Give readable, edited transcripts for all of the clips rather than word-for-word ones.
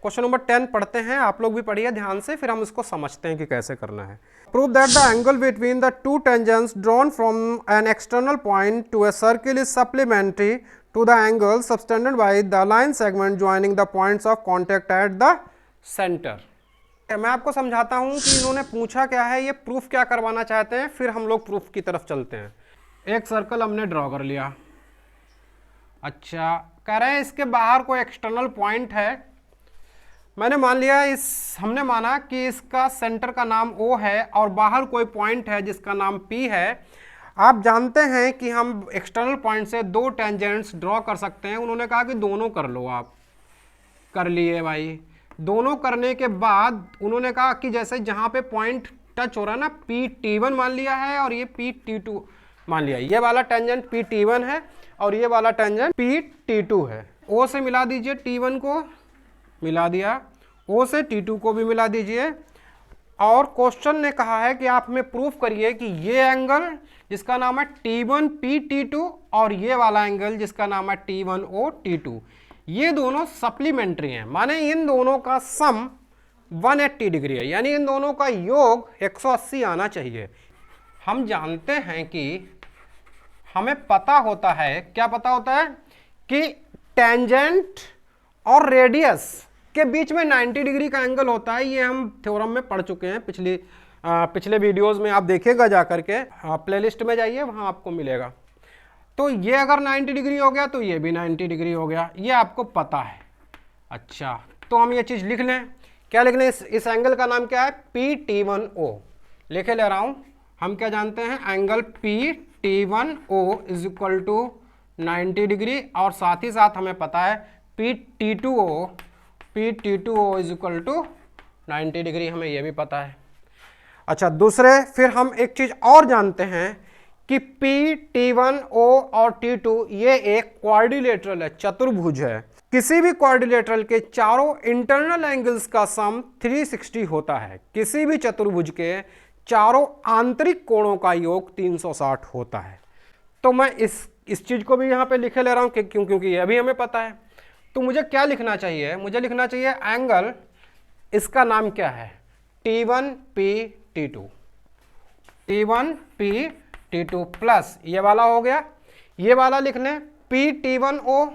Question number 10 पढ़ते हैं, आप लोग भी पढ़िए ध्यान से, फिर हम इसको समझते हैं कि कैसे करना है। Prove that the angle between the two tangents drawn from an external point to a circle is supplementary to the angle subtended by the line segment joining the points of contact at the centre. मैं आपको समझाता हूं कि इन्होंने पूछा क्या है, ये प्रूफ क्या करवाना चाहते हैं, फिर हम लोग प्रूफ की तरफ चलते हैं। एक सर्कल हमने ड्रॉ कर लिया। अच्छा, कह रहे हैं इसके बाहर कोई एक्सटर्नल पॉइंट है। मैंने मान लिया, हमने माना कि इसका सेंटर का नाम O है और बाहर कोई पॉइंट है जिसका नाम P है। आप जानते हैं कि हम एक्सटर्नल पॉइंट से दो टेंजेंट्स ड्रॉ कर सकते हैं। उन्होंने कहा कि दोनों कर लो। आप कर लिए भाई। दोनों करने के बाद उन्होंने कहा कि जैसे जहाँ पे पॉइंट टच हो रहा है ना, PT1 मान लिया है और ये PT2 मान लिया। ये वाला टेंजेंट PT1 है और ये वाला टेंजेंट PT2 है। O से मिला दीजिए, T1 को मिला दिया, O से T2 को भी मिला दीजिए। और क्वेश्चन ने कहा है कि आप हमें प्रूफ करिए कि ये एंगल जिसका नाम है T1PT2 और ये वाला एंगल जिसका नाम है T1OT2, ये दोनों सप्लीमेंट्री हैं, माने इन दोनों का सम 180 डिग्री है, यानी इन दोनों का योग 180 आना चाहिए। हम जानते हैं कि हमें पता होता है, क्या पता होता है कि टेंजेंट और रेडियस के बीच में 90 डिग्री का एंगल होता है। ये हम थ्योरम में पढ़ चुके हैं, पिछले वीडियोस में आप देखिएगा जा करके, प्लेलिस्ट में जाइए, वहां आपको मिलेगा। तो ये अगर 90 डिग्री हो गया तो ये भी 90 डिग्री हो गया, ये आपको पता है। अच्छा, तो हम ये चीज़ लिख लें। क्या लिख लें? इस एंगल का नाम क्या है? PT1O लिखे ले रहा हूं। हम क्या जानते हैं? Angle PT1O is equal to 90 degree, और साथ ही साथ हमें पता है PT2O is equal to 90 degree, हमें यह भी पता है। अच्छा, दूसरे फिर हम एक चीज और जानते हैं कि PT1O और T2 ये एक क्वाड्रिलेटरल है, चतुर्भुज है। किसी भी क्वाड्रिलेटरल के चारों इंटरनल एंगल्स का सम 360 होता है। किसी भी चतुर्भुज के चारों आंतरिक कोणों का योग 360 होता है। तो मैं इस चीज को भी यहाँ पे लिखे ले रहा हूँ क्योंकि यह भी हमें पता है। तो मुझे क्या लिखना चाहिए? मुझे लिखना चाहिए एंगल, इसका नाम क्या है? T1PT2 प्लस ये वाला हो गया, ये वाला लिख लें PT1O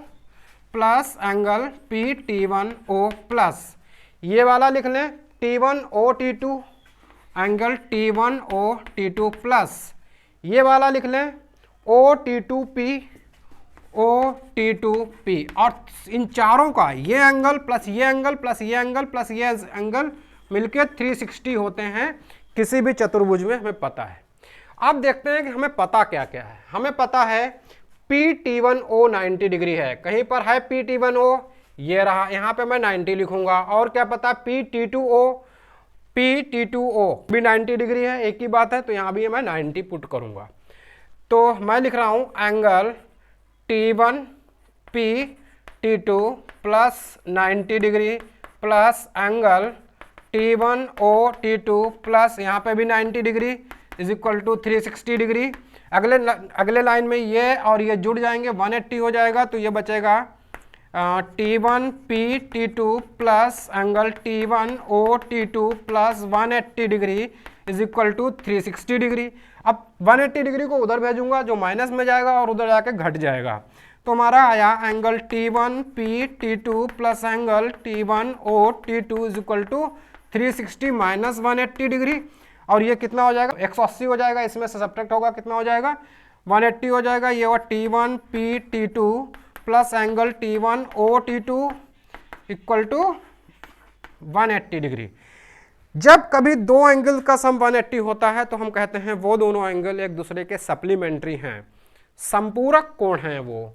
plus angle PT1O plus ये वाला लिख लें T1OT2 एंगल T1OT2 प्लस ये वाला लिख लें OT2P और इन चारों का ये एंगल प्लस ये एंगल प्लस ये एंगल प्लस ये एंगल मिलके 360 होते हैं किसी भी चतुर्भुज में, हमें पता है। अब देखते हैं कि हमें पता क्या क्या है। हमें पता है PT1O 90 डिग्री है, कहीं पर है PT1O, ये रहा, यहाँ पे मैं 90 लिखूंगा। और क्या पता PT2O भी 90 डिग्री है, एक ही बात है, तो यहाँ भी मैं 90 पुट करूंगा। तो मैं लिख रहा हूं angle T1PT2 plus 90 degree plus angle T1OT2 plus यहाँ पे भी 90 degree is equal to 360 degree. अगले लाइन में ये और ये जुड़ जाएंगे, 180 हो जाएगा, तो ये बचेगा T1PT2 plus angle T1OT2 plus 180 degree is equal to 360 degree. अब 180 डिग्री को उधर भेजूंगा, जो माइनस में जाएगा और उधर जाके घट जाएगा, तो हमारा आया angle T1PT2 plus angle T1OT2 is equal to 360 minus 180 degree. और ये कितना हो जाएगा? 180 हो जाएगा, इसमें से सब्ट्रैक्ट होगा, कितना हो जाएगा? 180 हो जाएगा। ये हुआ T1PT2 plus angle T1OT2 equal to 180 degree. जब कभी दो एंगल का सम 180 होता है तो हम कहते हैं वो दोनों एंगल एक दूसरे के सप्लीमेंट्री हैं, संपूरक कोण हैं वो।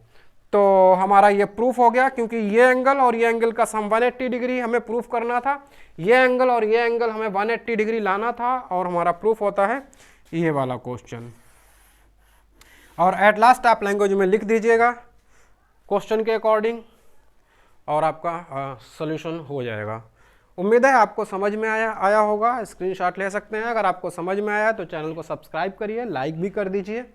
तो हमारा ये प्रूफ हो गया, क्योंकि ये एंगल और ये एंगल का सम 180 डिग्री हमें प्रूफ करना था। ये एंगल और ये एंगल हमें 180 डिग्री लाना था, और हमारा प्रूफ होता है ये वाला क्वेश्चन। और एट लास्ट आप लैंग्वेज में लिख दीजिएगा क्वेश्चन के अकॉर्डिंग, और आपका सॉल्यूशन हो जाएगा। उम्मीद है आपको समझ में आया होगा। स्क्रीनशॉट ले सकते हैं। अगर आपको समझ में आया तो चैनल को सब्सक्राइब करिए, लाइक भी कर दीजिए।